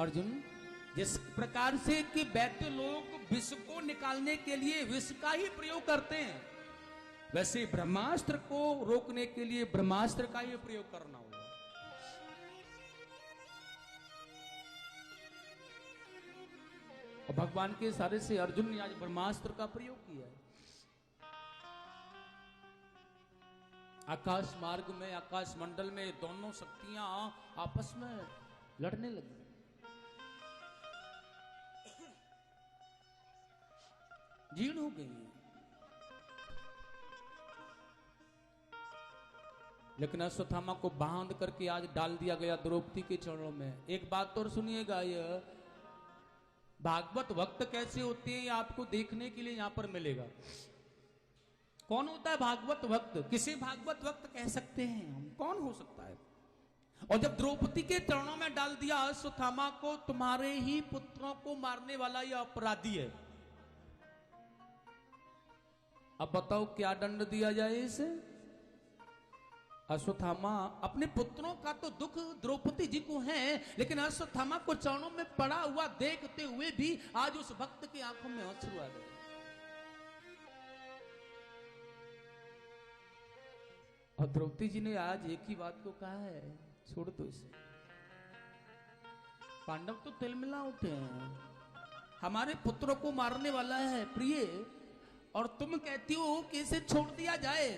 अर्जुन, जिस प्रकार से कि वैद्य लोग विष को निकालने के लिए विष का ही प्रयोग करते हैं, वैसे ब्रह्मास्त्र को रोकने के लिए ब्रह्मास्त्र का ही प्रयोग करना होगा। और भगवान के इशारे से अर्जुन ने आज ब्रह्मास्त्र का प्रयोग किया है। आकाश मार्ग में, आकाश मंडल में दोनों शक्तियां आपस में लड़ने लगी। जीर्ण हो गई। लेकिन अश्वत्थामा को बांध करके आज डाल दिया गया द्रौपदी के चरणों में। एक बात तो सुनिएगा, यह भागवत भक्त कैसे होते हैं आपको देखने के लिए यहां पर मिलेगा। कौन होता है भागवत भक्त? किसे भागवत भक्त कह सकते हैं हम? कौन हो सकता है? और जब द्रौपदी के चरणों में डाल दिया अश्वत्थामा को, तुम्हारे ही पुत्रों को मारने वाला यह अपराधी है, अब बताओ क्या दंड दिया जाए इसे? अश्वत्थामा अपने पुत्रों का तो दुख द्रौपदी जी को है, लेकिन अश्वत्थामा को चरणों में पड़ा हुआ देखते हुए भी आज उस भक्त की आंखों में आंसू आ गए। और द्रौपदी जी ने आज एक ही बात को कहा है, छोड़ दो इसे। पांडव तो तिलमिला उठे हैं, हमारे पुत्रों को मारने वाला है प्रिय, और तुम कहती हो कि इसे छोड़ दिया जाए।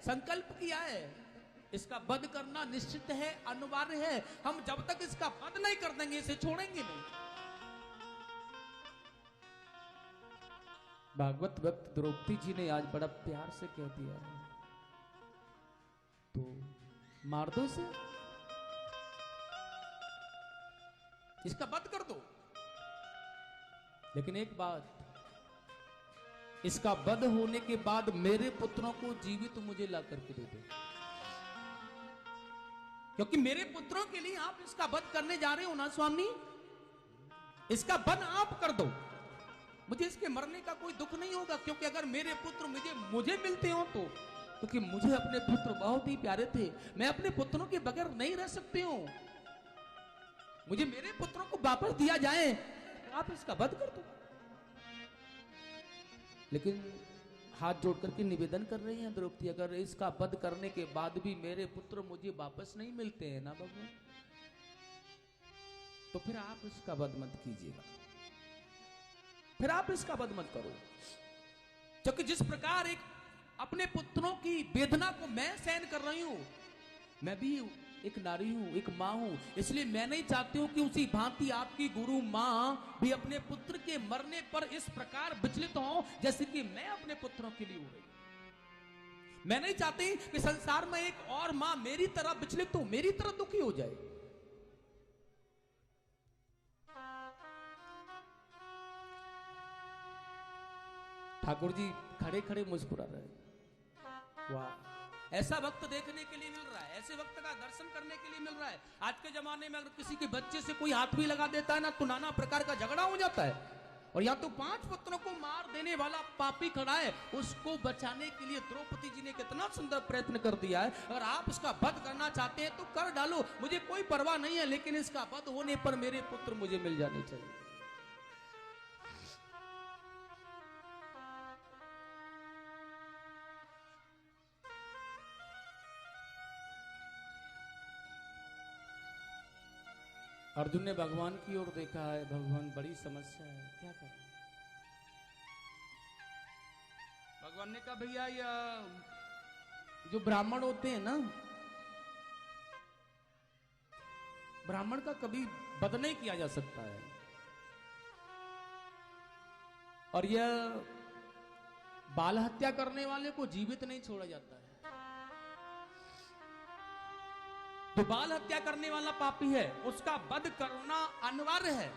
संकल्प किया है, इसका वध करना निश्चित है, अनिवार्य है। हम जब तक इसका वध नहीं कर देंगे इसे छोड़ेंगे नहीं। भागवत भक्त द्रौपदी जी ने आज बड़ा प्यार से कह दिया है, तो मार दो इसे, इसका वध कर दो। लेकिन एक बात, इसका वध होने के बाद मेरे पुत्रों को जीवित मुझे ला करके दे दो, क्योंकि मेरे पुत्रों के लिए आप इसका वध करने जा रहे हो ना स्वामी। इसका वध आप कर दो, मुझे इसके मरने का कोई दुख नहीं होगा, क्योंकि अगर मेरे पुत्र मुझे मिलते हो तो, क्योंकि मुझे अपने पुत्र बहुत ही प्यारे थे, मैं अपने पुत्रों के बगैर नहीं रह सकती हूं। मुझे मेरे पुत्रों को वापस दिया जाए, आप इसका वध कर दो। लेकिन हाथ जोड़ करके निवेदन कर रही हैं द्रौपदी, अगर इसका वध करने के बाद भी मेरे पुत्र मुझे वापस नहीं मिलते हैं ना भगवान, तो फिर आप इसका वध मत कीजिएगा, फिर आप इसका वध मत करो। क्योंकि जिस प्रकार एक अपने पुत्रों की वेदना को मैं सहन कर रही हूं, मैं भी एक नारी हूं, एक मां हूं, इसलिए मैं नहीं चाहती हूं कि उसी भांति आपकी गुरु मां भी अपने पुत्र के मरने पर इस प्रकार विचलित हो जैसे कि मैं अपने पुत्रों के लिए हो रही। मैं नहीं चाहती कि संसार में एक और मां मेरी तरह विचलित हो, मेरी तरह दुखी हो जाए। ठाकुर जी खड़े खड़े मुस्कुरा रहे। वाह, ऐसा वक्त देखने के लिए मिल रहा है, ऐसे वक्त का दर्शन करने के लिए मिल रहा है। आज के जमाने में अगर किसी के बच्चे से कोई हाथ भी लगा देता है ना, तो नाना प्रकार का झगड़ा हो जाता है। और या तो 5 पुत्रों को मार देने वाला पापी खड़ा है, उसको बचाने के लिए द्रौपदी जी ने कितना सुंदर प्रयत्न कर दिया है। अगर आप इसका वध करना चाहते हैं तो कर डालो, मुझे कोई परवाह नहीं है, लेकिन इसका वध होने पर मेरे पुत्र मुझे मिल जाने चाहिए। अर्जुन ने भगवान की ओर देखा है, भगवान बड़ी समस्या है, क्या करें? भगवान ने कहा भैया यह जो ब्राह्मण होते हैं ना, ब्राह्मण का कभी वध नहीं किया जा सकता है, और यह बाल हत्या करने वाले को जीवित नहीं छोड़ा जाता है। जो बाल हत्या करने वाला पापी है उसका वध करना अनिवार्य है।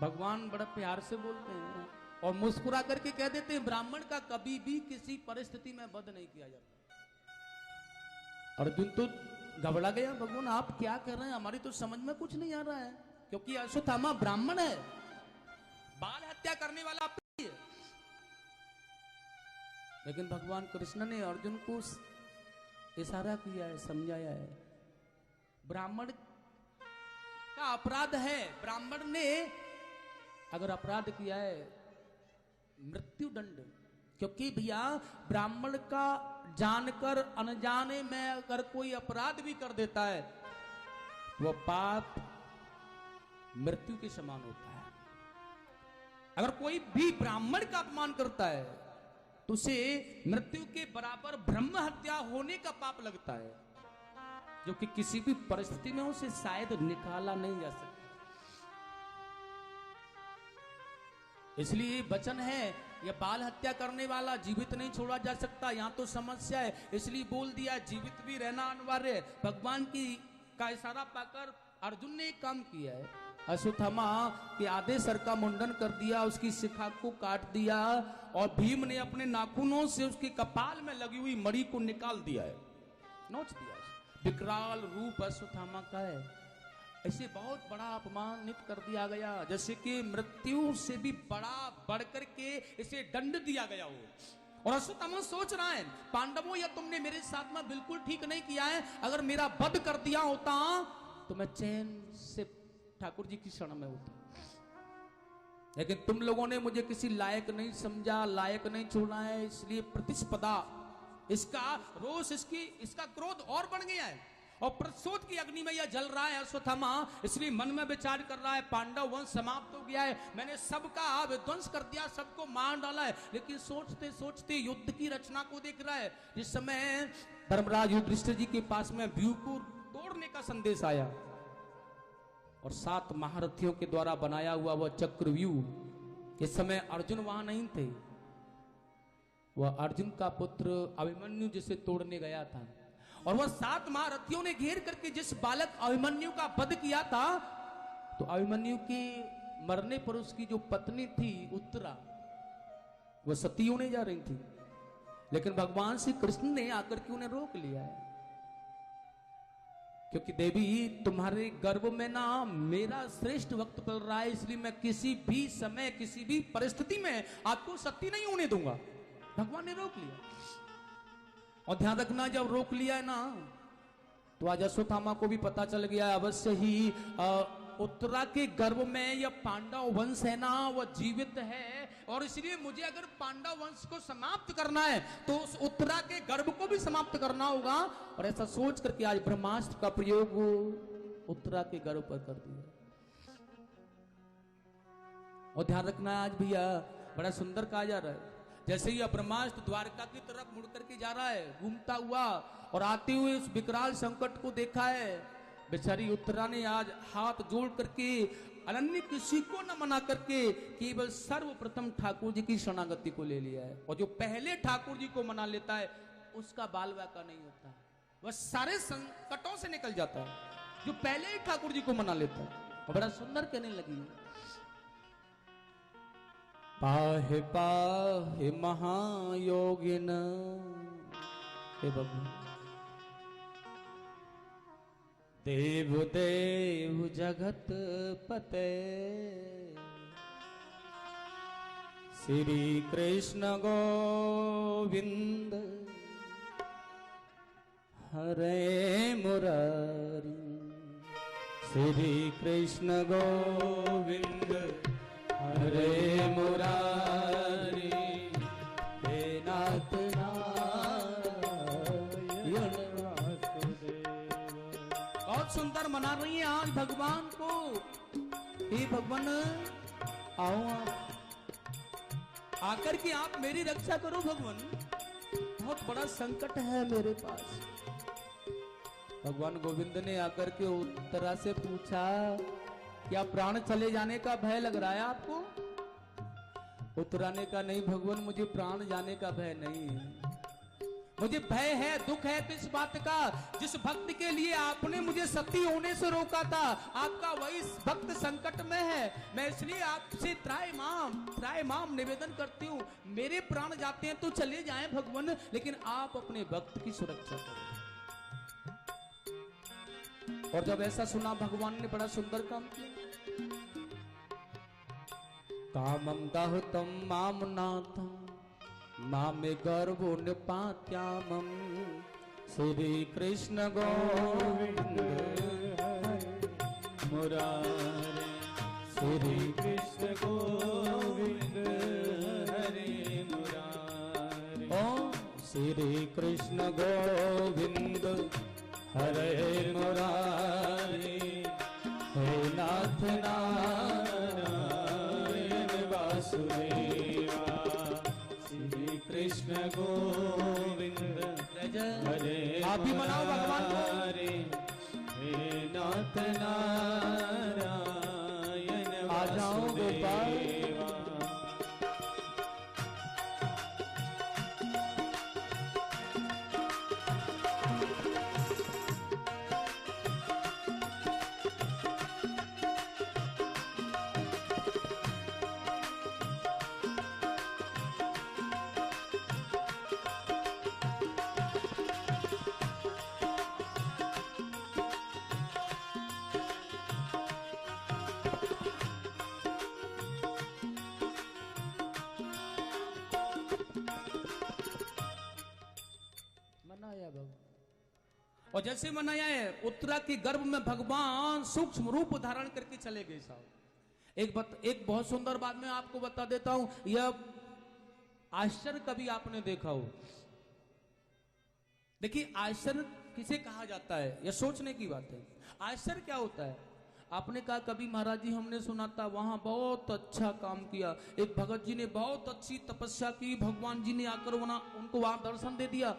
भगवान बड़ा प्यार से बोलते हैं और मुस्कुरा करके कह देते हैं, ब्राह्मण का कभी भी किसी परिस्थिति में वध नहीं किया जाता। अर्जुन तो घबरा गया, भगवान आप क्या कर रहे हैं, हमारी तो समझ में कुछ नहीं आ रहा है, क्योंकि अश्वत्थामा ब्राह्मण है, बाल हत्या करने वाला पापी है। लेकिन भगवान कृष्ण ने अर्जुन को इशारा किया है, समझाया है, ब्राह्मण का अपराध है। ब्राह्मण ने अगर अपराध किया है मृत्यु दंड, क्योंकि भैया ब्राह्मण का जानकर अनजाने में अगर कोई अपराध भी कर देता है वो पाप मृत्यु के समान होता है। अगर कोई भी ब्राह्मण का अपमान करता है तो उसे मृत्यु के बराबर ब्रह्म हत्या होने का पाप लगता है, जो कि किसी भी परिस्थिति में उसे शायद निकाला नहीं जा सकता। इसलिए वचन है यह बाल हत्या करने वाला जीवित नहीं छोड़ा जा सकता। यहाँ तो समस्या है, इसलिए बोल दिया जीवित भी रहना अनिवार्य है। भगवान की का इशारा पाकर अर्जुन ने एक काम किया है, अश्वत्थामा के आधे सर का मुंडन कर दिया, उसकी शिखा को काट दिया और भीम ने अपने नाखूनों से उसके कपाल में लगी हुई मणि को निकाल दिया है, नोच दिया। विकराल रूप अश्वत्थामा का है। ऐसे बहुत बड़ा अपमानित कर दिया गया, जैसे कि मृत्यु से भी बड़ा बढ़कर के इसे दंड दिया गया हो। और अश्वत्थामा सोच रहा है पांडवों या तुमने मेरे साथ में बिल्कुल ठीक नहीं किया है, अगर मेरा वध कर दिया होता तो मैं चैन से ठाकुर जी की शरण में होता, लेकिन तुम लोगों ने मुझे किसी लायक नहीं समझा, लायक नहीं छोड़ा है, इसलिए प्रतिस्पर्धा, इसका रोष, इसका क्रोध और बढ़ गया है और प्रतिशोध की अग्नि में यह जल रहा है अश्वत्थामा। इसलिए मन में विचार कर रहा है पांडव वंश समाप्त हो गया है, मैंने सबका विध्वंस कर दिया, सबको मार डाला है। लेकिन सोचते सोचते युद्ध की रचना को देख रहा है। जिस समय धर्मराज युधिष्ठिर जी के पास में व्यूह को तोड़ने का संदेश आया और 7 महारथियों के द्वारा बनाया हुआ वह चक्रव्यूह, इस समय अर्जुन वहां नहीं थे। वह अर्जुन का पुत्र अभिमन्यु जिसे तोड़ने गया था और वह 7 महारथियों ने घेर करके जिस बालक अभिमन्यु का वध किया था, तो अभिमन्यु के मरने पर उसकी जो पत्नी थी उत्तरा, वह सती होने जा रही थी, लेकिन भगवान श्री कृष्ण ने आकर के उन्हें रोक लिया है, क्योंकि देवी तुम्हारे गर्भ में ना मेरा श्रेष्ठ वक्त पल रहा है, इसलिए मैं किसी भी समय किसी भी परिस्थिति में आपको सती नहीं होने दूंगा। भगवान ने रोक लिया। और ध्यान रखना, जब रोक लिया है ना तो आज अश्वत्थामा को भी पता चल गया अवश्य ही उत्तरा के गर्भ में यह पांडव वंश है ना वह जीवित है, और इसलिए मुझे अगर पांडव वंश को समाप्त करना है तो उस उत्तरा के गर्भ को भी समाप्त करना होगा। और ऐसा सोच करके आज ब्रह्मास्त्र का प्रयोग उत्तरा के गर्भ पर कर दिया। और ध्यान रखना, आज भैया बड़ा सुंदर कहा जा रहा है, जैसे ही ब्रह्मास्त्र द्वारका की तरफ मुड़ करके जा रहा है घूमता हुआ, और आते हुए उस विकराल संकट को देखा है, बेचारी उत्तरा ने आज हाथ जोड़ करके अनन्य किसी को न मना करके केवल सर्वप्रथम ठाकुर जी की शरणागति को ले लिया है। और जो पहले ठाकुर जी को मना लेता है उसका बाल वाका नहीं होता, वह सारे संकटों से निकल जाता है, जो पहले ही ठाकुर जी को मना लेता है। और बड़ा सुंदर कहने लगी, पाहे पाहे महायोगिन, हे भगवान देव देव जगत पते, श्री कृष्ण गोविंद हरे मुरारी, श्री कृष्ण गोविंद हरे मुरारी, हे नाथ बहुत सुंदर मना रही है आज भगवान को। हे भगवान आओ आप आकर के आप मेरी रक्षा करो भगवान, बहुत बड़ा संकट है मेरे पास। भगवान गोविंद ने आकर के उत्तरा से पूछा, क्या प्राण चले जाने का भय लग रहा है आपको? उत्तरा ने कहा, नहीं भगवान मुझे प्राण जाने का भय नहीं है, मुझे भय है, दुख है तो इस बात का, जिस भक्त के लिए आपने मुझे सती होने से रोका था, आपका वही भक्त संकट में है। मैं इसलिए आपसे त्रायमाम निवेदन करती हूँ, मेरे प्राण जाते हैं तो चले जाएं भगवान, लेकिन आप अपने भक्त की सुरक्षा करें। और जब ऐसा सुना भगवान ने बड़ा सुंदर काम किया, कामम दाहुतम माम नाथम मामे गर्भो निपात्यामम, श्री कृष्ण गोविंद मुरारे, श्री कृष्ण गोविंद हरे मुरारे। ओम श्री कृष्ण गोविंद हरे मुरारे, हे नाथ नारायण वासुदेवा। श्री कृष्ण गोविंद हरे आप भी मनाओ भगवान को। मुरारे, हे नाथ नारायण आ जाओ गोपाल। वासुदेवा। मनाया भगवान। और जैसे मनाया है, उत्तरा के गर्भ में भगवान सूक्ष्म रूप धारण करके चले गए साहब। एक बहुत सुंदर बात मैं आपको बता देता हूं, यह आश्चर्य कभी आपने देखा हो। देखिए आश्चर्य किसे कहा जाता है, यह सोचने की बात है। आश्चर्य क्या होता है? आपने कहा कभी महाराज जी हमने सुना था वहां बहुत अच्छा काम किया, एक भगत जी ने बहुत अच्छी तपस्या की, भगवान जी ने आकर उनको वहां दर्शन दे दिया,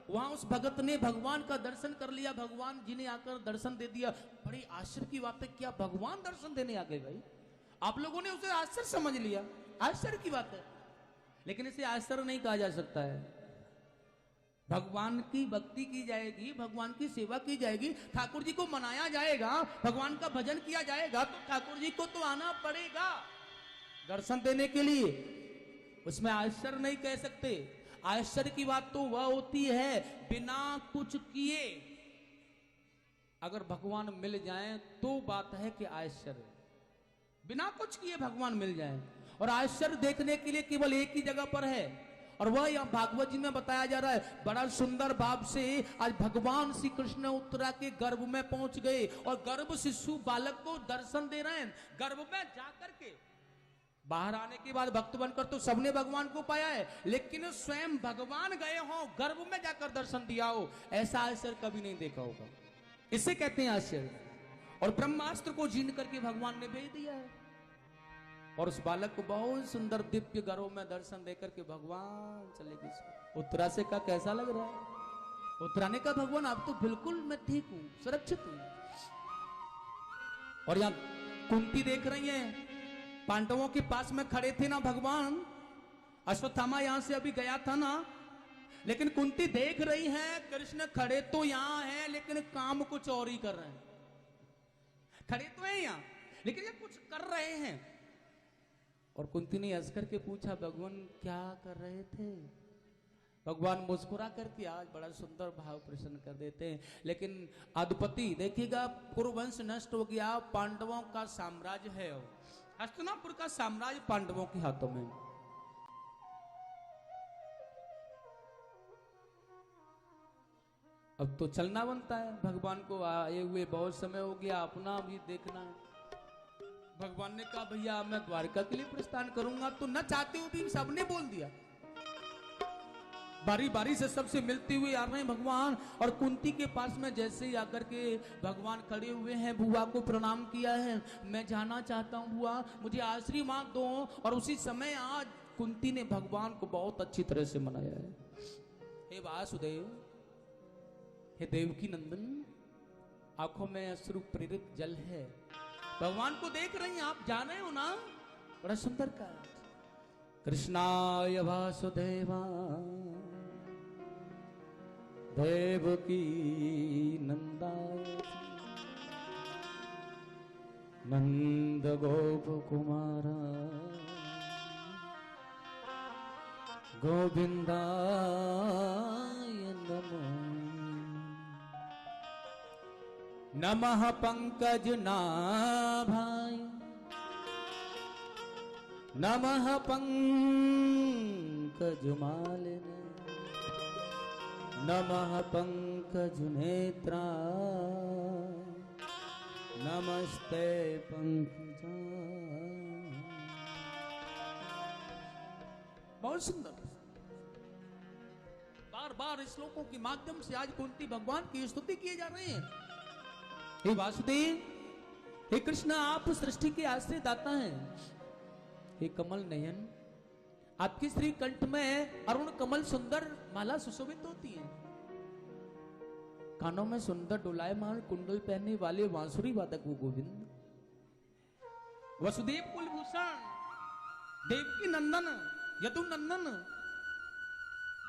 वहां उस भगत ने भगवान का दर्शन कर लिया, भगवान जी ने आकर दर्शन दे दिया। बड़ी आश्चर्य की बात है, क्या भगवान दर्शन देने आ गए भाई? आप लोगों ने उसे आश्चर्य समझ लिया, आश्चर्य की बात है, लेकिन इसे आश्चर्य नहीं कहा जा सकता है। भगवान की भक्ति की जाएगी, भगवान की सेवा की जाएगी, ठाकुर जी को मनाया जाएगा, भगवान का भजन किया जाएगा, तो ठाकुर जी को तो आना पड़ेगा दर्शन देने के लिए। उसमें आश्चर्य नहीं कह सकते। आश्चर्य की बात तो वह होती है बिना कुछ किए अगर भगवान मिल जाएं तो बात है कि आश्चर्य, बिना कुछ किए भगवान मिल जाएं। और आश्चर्य देखने के लिए केवल एक ही जगह पर है, और वह यहाँ भागवत जी में बताया जा रहा है। बड़ा सुंदर भाव से आज भगवान श्री कृष्ण उत्तरा के गर्भ में पहुंच गए और गर्भ शिशु बालक को दर्शन दे रहे हैं। गर्भ में जाकर के बाहर आने के बाद भक्त बनकर तो सबने भगवान को पाया है, लेकिन स्वयं भगवान गए हो गर्भ में जाकर दर्शन दिया हो, ऐसा आश्चर्य कभी नहीं देखा होगा। इसे कहते हैं आश्चर्य। और ब्रह्मास्त्र को जीन करके भगवान ने भेज दिया है, और उस बालक को बहुत सुंदर दिव्य गर्भ में दर्शन देकर के भगवान चले गए। उत्तरा से का कैसा लग रहा है? उत्तरा ने कहा भगवान आप तो बिल्कुल मैं ठीक हूं, सुरक्षित हूं। और यहां कुंती देख रही है, पांडवों के पास में खड़े थे ना भगवान, अश्वत्थामा यहां से अभी गया था ना, लेकिन कुंती देख रही है कृष्ण खड़े तो यहां है लेकिन काम कुछ और ही कर रहे हैं। खड़े तो हैं यहां लेकिन ये कुछ कर रहे हैं। और कुंती ने हंस करके पूछा भगवान क्या कर रहे थे? भगवान मुस्कुरा करके आज बड़ा सुंदर भाव प्रसन्न कर देते हैं। लेकिन अद्भुति देखिएगा, कुरुवंश नष्ट हो गया, पांडवों का साम्राज्य है, हस्तिनापुर का साम्राज्य पांडवों के हाथों में। अब तो चलना बनता है, भगवान को आए हुए बहुत समय हो गया, अपना भी देखना है। भगवान ने कहा भैया मैं द्वारका के लिए प्रस्थान करूंगा, तो न चाहते हुए भी सबने बोल दिया। बारी बारी से सबसे मिलते हुए आ रहे हैं भगवान, और कुंती के पास में जैसे ही आकर के भगवान खड़े हुए हैं, बुआ को प्रणाम किया है, मैं जाना चाहता हूं बुआ, मुझे आशीर्वाद दो। और उसी समय आज कुंती ने भगवान को बहुत अच्छी तरह से मनाया है। हे वासुदेव, हे देवकी नंदन, आंखों में अश्रु प्रेरित जल है, भगवान को देख रही हैं आप, जाने हो ना, बड़ा सुंदर का कृष्णाय वासुदेवा देवकी नंदाय नंद गोप कुमारा गोविंदाय नमो नमः पंकज नाभाय नमः पंकज मालिने नमः पंकज नेत्रा नमस्ते पंकजा। बहुत सुंदर। बार बार श्लोकों के माध्यम से आज कुंती भगवान की स्तुति किए जा रहे हैं। हे वासुदेव, हे कृष्ण, आप सृष्टि के आश्रय दाता हैं। हे कमल नयन, आपके श्री कंठ में अरुण कमल सुंदर माला सुशोभित होती है। कानों में सुंदर डोलायमान कुंडल पहनने वाले बांसुरी वादक वो गोविंद। वसुदेव कुलभूषण, देवकी नंदन, यदु नंदन,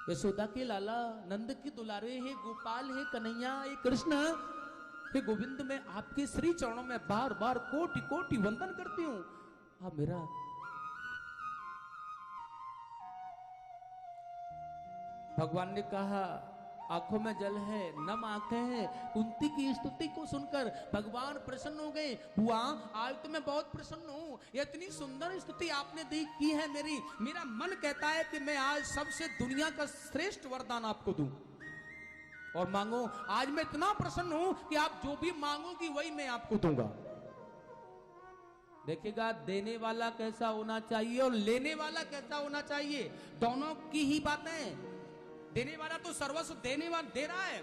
यशोदा के लाला, नंद की दुलारे, हे गोपाल, हे कन्हैया, हे कृष्ण, हे गोविंद, मैं आपके श्री चरणों में बार बार कोटि कोटि वंदन करती हूं। आप मेरा भगवान ने कहा आंखों में जल है, नम आंखें हैं। कुंती की स्तुति को सुनकर भगवान प्रसन्न हो गए। हुआ, आज तो मैं बहुत प्रसन्न हूँ, इतनी सुंदर स्तुति आपने की है मेरी। मेरा मन कहता है कि मैं आज सबसे दुनिया का श्रेष्ठ वरदान आपको दूं और मांगो। आज मैं इतना प्रसन्न हूं कि आप जो भी मांगोगी वही मैं आपको दूंगा। देखिएगा, देने वाला कैसा होना चाहिए और लेने वाला कैसा होना चाहिए, दोनों की ही बातें। देने वाला तो सर्वस्व देने वाला दे रहा है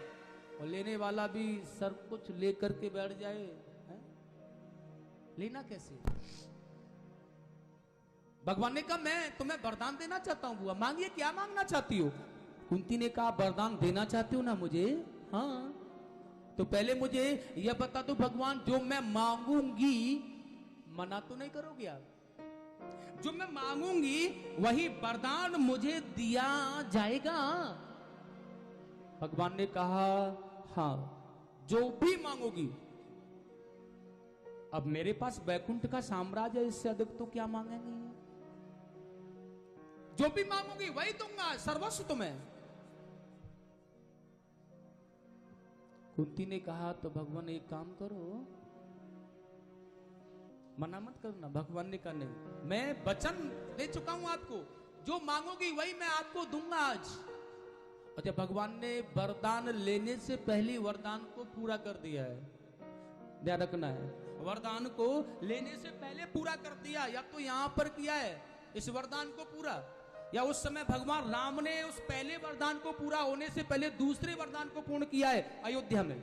और लेने वाला भी सब कुछ लेकर के बैठ जाए, है? लेना कैसे? भगवान ने कहा मैं तुम्हें वरदान देना चाहता हूं। बुआ मांगिए, क्या मांगना चाहती हो? कुंती ने कहा वरदान देना चाहती हो ना मुझे? हाँ, तो पहले मुझे यह बता दो भगवान, जो मैं मांगूंगी मना तो नहीं करोगे आप? जो मैं मांगूंगी वही वरदान मुझे दिया जाएगा? भगवान ने कहा हाँ, जो भी मांगोगी। अब मेरे पास वैकुंठ का साम्राज्य है, इससे अधिक तो क्या मांगेंगे? जो भी मांगोगी वही दूंगा, सर्वस्व तुम्हें। कुंती ने कहा तो भगवान एक काम करो, मना मत करना। भगवान ने कहा नहीं, मैं वचन दे चुका हूं आपको, जो मांगोगी वही मैं आपको दूंगा आज। अच्छा, भगवान ने वरदान लेने से पहले वरदान को पूरा कर दिया है, ध्यान रखना है। वरदान को लेने से पहले पूरा कर दिया, या तो यहां पर किया है इस वरदान को पूरा, या उस समय भगवान राम ने उस पहले वरदान को पूरा होने से पहले दूसरे वरदान को पूर्ण किया है अयोध्या में।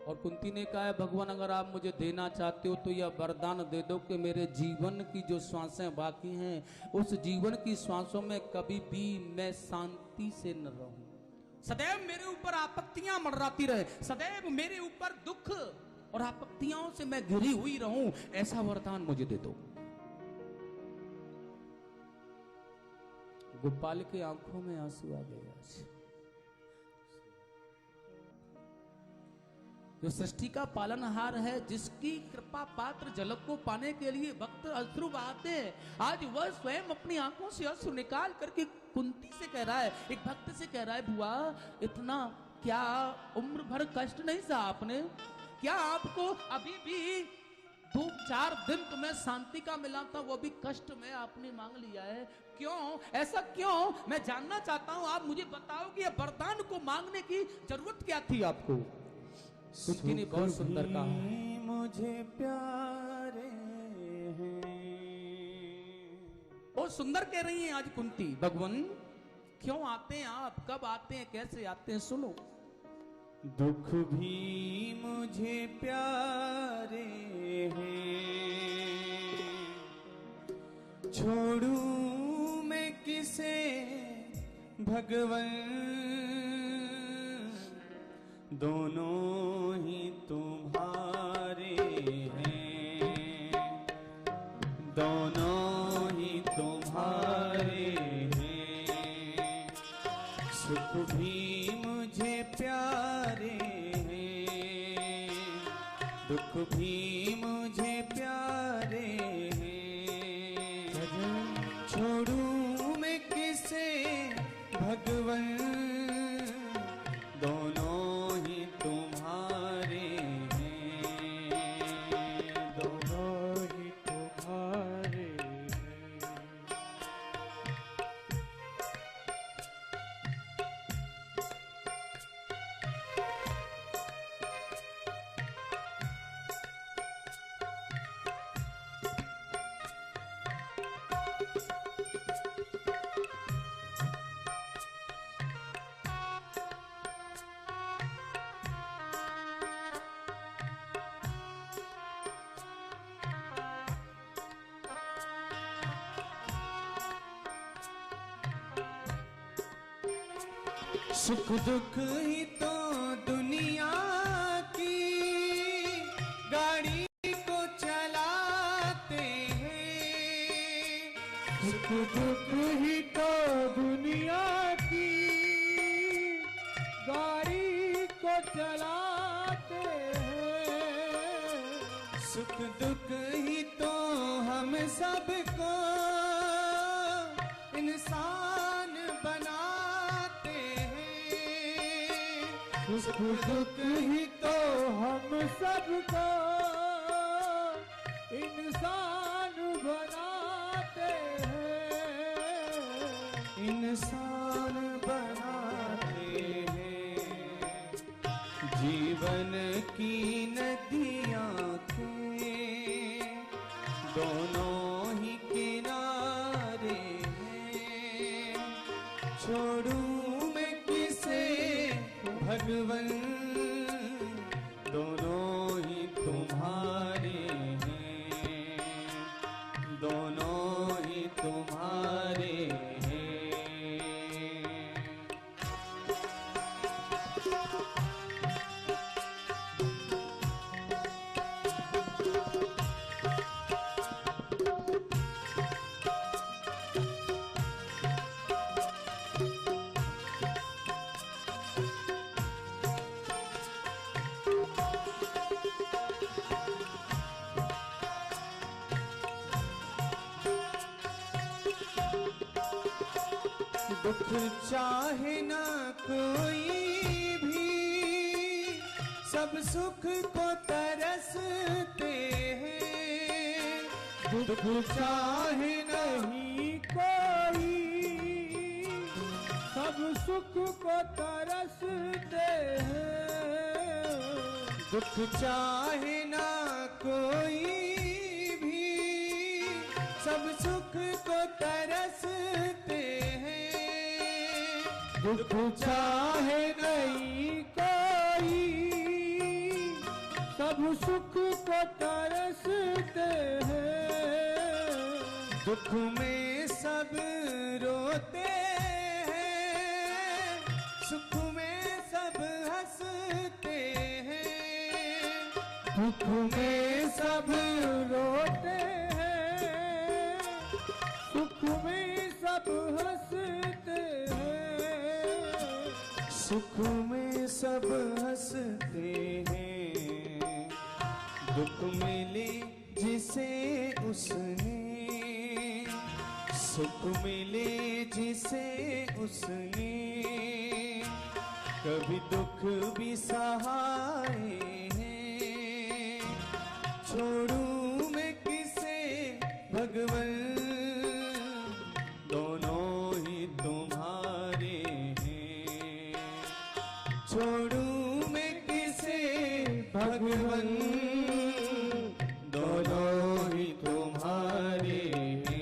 और कुंती ने कहा है भगवान अगर आप मुझे देना चाहते हो तो यह वरदान दे दो कि मेरे जीवन की जो श्वासें बाकी हैं उस जीवन की श्वासों में कभी भी मैं शांति से न रहूं, सदैव मेरे ऊपर आपत्तियां मंडराती रहे, सदैव मेरे ऊपर दुख और आपत्तियों से मैं घिरी हुई रहूं, ऐसा वरदान मुझे दे दो। गोपाल की आंखों में आंसू आ गए। जो सृष्टि का पालनहार है, जिसकी कृपा पात्र जलक को पाने के लिए भक्त अश्रु बहाते हैं, आज वह स्वयं अपनी आंखों से अश्रु निकाल करके कुंती से कह रहा है, एक भक्त से कह रहा है बुआ इतना क्या उम्र भर कष्ट नहीं सहा आपने? क्या आपको अभी भी 2-4 दिन तुम्हें शांति का मिला था, वो भी कष्ट में आपने मांग लिया है? क्यों ऐसा क्यों? मैं जानना चाहता हूं, आप मुझे बताओ कि यह वरदान को मांगने की जरूरत क्या थी आपको? कुंती ने बहुत सुंदर कहा, मुझे प्यारे हैं। बहुत सुंदर कह रही हैं आज कुंती। भगवान क्यों आते हैं आप, कब आते हैं, कैसे आते हैं, सुनो। दुख भी मुझे प्यारे हैं, छोड़ू मैं किसे भगवन, दोनों ही तुम्हारे हैं, दोनों ही तुम्हारे हैं। सुख भी मुझे प्यारे हैं, दुख भी मुझे प्यारे हैं, छोड़ू मैं किसे भगवन, दोनों ही तुम्हारे हैं, दोनों ही तुम्हारे हैं। सुख दुख ही तो दुनिया की गाड़ी को चलाते हैं। सुख दुख ही तो दुनिया की गाड़ी को चलाते हैं। सुख दुख ही तो हम सबको इंसान बनाते हैं। सुख दुख ही तो हम सबको इंसान बनाते हैं। इंसान बनाते हैं। जीवन की नदियाँ के दोनों ही किनारे हैं। छोड़ूं मैं किसे भगवन, दोनों ही तुम्हारे हैं। दोनों ही तुम्हारे हैं। दुख चाहे ना कोई भी, सब सुख को तरसते हैं। दुख चाहे नहीं कोई, सब सुख को तरसते हैं। दुख चाहे ना कोई भी, सब सुख को तरसते हैं। दुख चाहे नहीं कोई, सब सुख को तरसते हैं। दुख में सब रोते हैं, सुख में सब हंसते हैं। दुख में सब रोते हैं, सुख में सब हंसते हैं। सुख में सब हंसते हैं। दुख मिले जिसे उसने, सुख मिले जिसे उसने, कभी दुख भी सहाए हैं। छोड़ूं मैं किसे भगवन, दोनों ही तुम्हारे हैं। छोड़ूं मैं किसे भगवन, दोनों ही तुम्हारे हैं।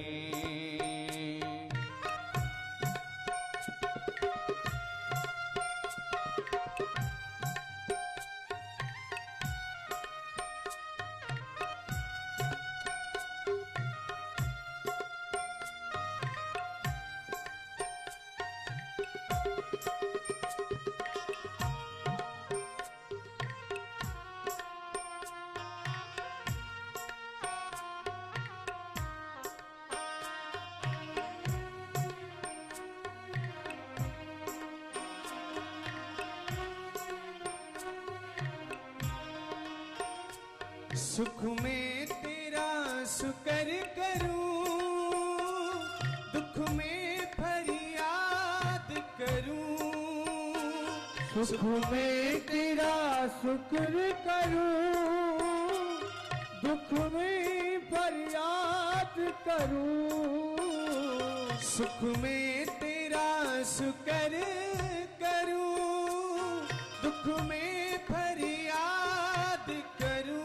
सुख में तेरा शुक्र करूं, दुख में फरियाद करूं। सुख में तेरा शुक्र करूं, दुख में फरियाद करूं। सुख में तेरा शुक्र करूं, दुख में फरियाद करूं।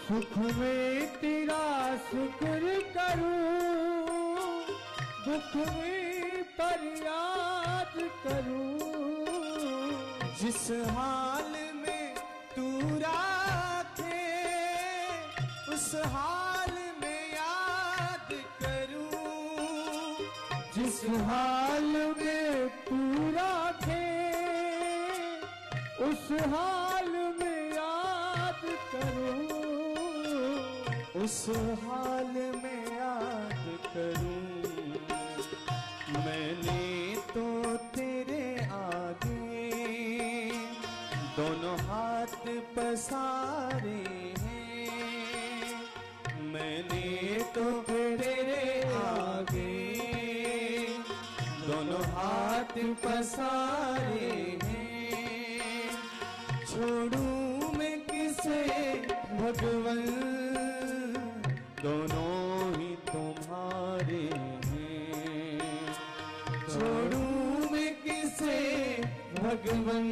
सुख में तेरा शुक्र करूं, दुख में फरियाद करूं। जिस हाल में तू राखे, उस हाल में याद करूं। जिस हाल में तू उस हाल में याद करूं, उस हाल में याद करूं, मैंने तो तेरे आगे दोनों हाथ पसारे हैं, मैंने तो तेरे आगे दोनों हाथ पसारे हैं, छोड़ूं मैं किसे भगवन, दोनों ही तुम्हारे हैं, छोड़ूं मैं किसे भगवन,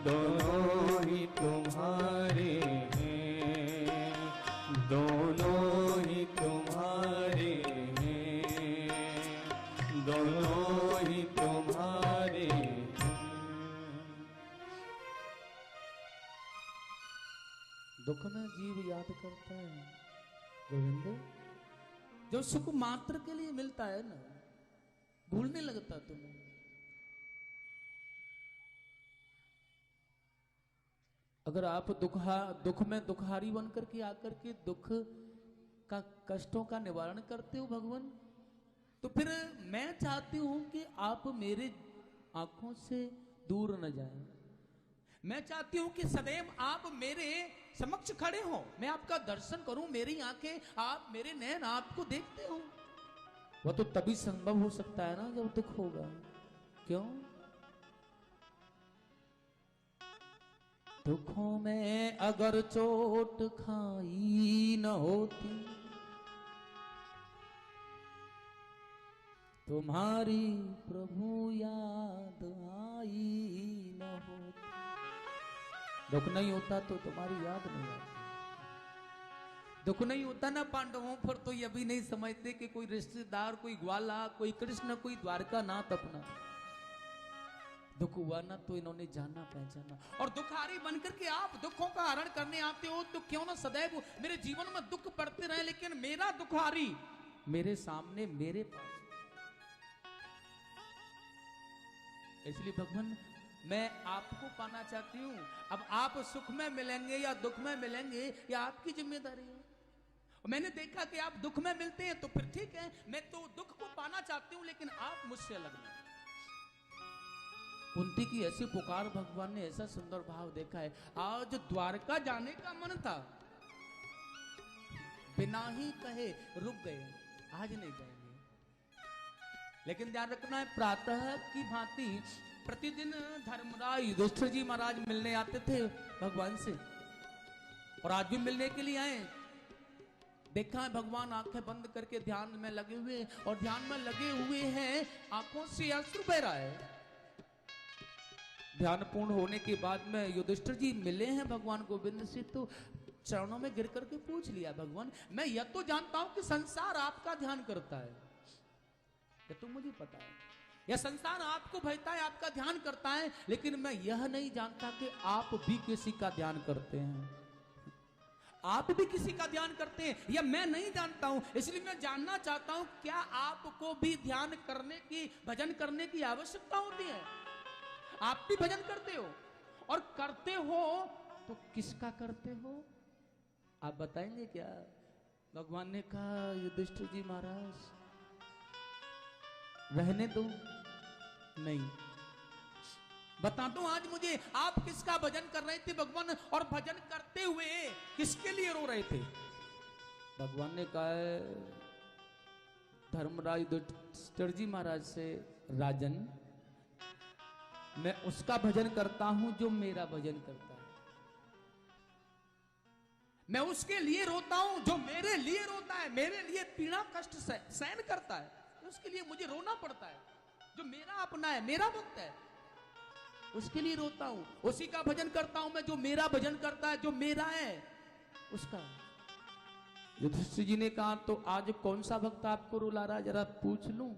दोनों ही तुम्हारे हैं, दोनों ही तुम्हारे हैं, दोनों ही तुम्हारे हैं। दुख में जीव याद करता है गोविंद, जो सुख मात्र के लिए मिलता है ना, भूलने लगता तुम्हें। अगर आप दुख में दुखारी बन करके आकर के दुख का कष्टों का निवारण करते हो भगवान, तो फिर मैं चाहती हूं कि आप मेरे आंखों से दूर न जाएं। मैं चाहती हूं कि सदैव आप मेरे समक्ष खड़े हो, मैं आपका दर्शन करूं, मेरी आंखें आप, मेरे नैन आपको देखते हो। वह तो तभी संभव हो सकता है ना जब दुख होगा। क्यों? दुखों में अगर चोट खाई न होती, तुम्हारी प्रभु याद आई न होती। दुख नहीं होता तो तुम्हारी याद नहीं आती। दुख नहीं होता ना पांडवों पर तो ये भी नहीं समझते कि कोई रिश्तेदार, कोई ग्वाला, कोई कृष्ण, कोई द्वारका नाथ अपना। दुख हुआ ना तो इन्होंने जाना पहचाना। और दुखारी बनकर के आप दुखों का हरण करने आते हो, तो क्यों ना सदैव मेरे जीवन में दुख पड़ते रहे, लेकिन मेरा दुखारी मेरे सामने, मेरे पास। इसलिए भगवान मैं आपको पाना चाहती हूं। अब आप सुख में मिलेंगे या दुख में मिलेंगे, या आपकी जिम्मेदारी है। मैंने देखा कि आप दुख में मिलते हैं तो फिर ठीक है, मैं तो दुख को पाना चाहती हूं, लेकिन आप मुझसे अलग नहीं। कुंती की ऐसी पुकार भगवान ने ऐसा सुंदर भाव देखा है। आज द्वारका जाने का मन था, बिना ही कहे रुक गए, आज नहीं जाएंगे। लेकिन ध्यान रखना है, प्रातः की भांति प्रतिदिन धर्मराज युधिष्ठिर जी महाराज मिलने आते थे भगवान से, और आज भी मिलने के लिए आए। देखा है भगवान आंखें बंद करके ध्यान में लगे हुए, और ध्यान में लगे हुए हैं, आंखों से अश्रु बह रहा है। ध्यान पूर्ण होने के बाद में युधिष्ठिर जी मिले हैं भगवान गोविंद से, तो चरणों में गिर करके पूछ लिया, भगवान मैं यह तो जानता हूं कि संसार आपका ध्यान करता है, यह तो मुझे पता है, यह संसार आपको भजता है, आपका ध्यान करता है, लेकिन मैं यह नहीं जानता कि आप भी किसी का ध्यान करते हैं। आप भी किसी का ध्यान करते हैं, यह मैं नहीं जानता हूं। इसलिए मैं जानना चाहता हूं, क्या आपको भी ध्यान करने की, भजन करने की आवश्यकता होती है? आप भी भजन करते हो, और करते हो तो किसका करते हो आप बताएंगे क्या? भगवान ने कहा, युधिष्ठिर जी महाराज रहने दो, नहीं बता दो आज मुझे, आप किसका भजन कर रहे थे भगवान, और भजन करते हुए किसके लिए रो रहे थे? भगवान ने कहा, धर्मराज युधिष्ठिर जी महाराज से, राजन मैं उसका भजन करता हूं जो मेरा भजन करता है। मैं उसके लिए रोता हूं जो मेरे लिए रोता है, मेरे लिए पीड़ा कष्ट सहन करता है, उसके लिए मुझे रोना पड़ता है। जो मेरा अपना है, मेरा भक्त है, उसके लिए रोता हूं। उसी का भजन करता हूं मैं जो मेरा भजन करता है, जो मेरा है उसका। युधिष्ठिर जी ने कहा, तो आज कौन सा भक्त आपको रुला रहा है, जरा पूछ लूं?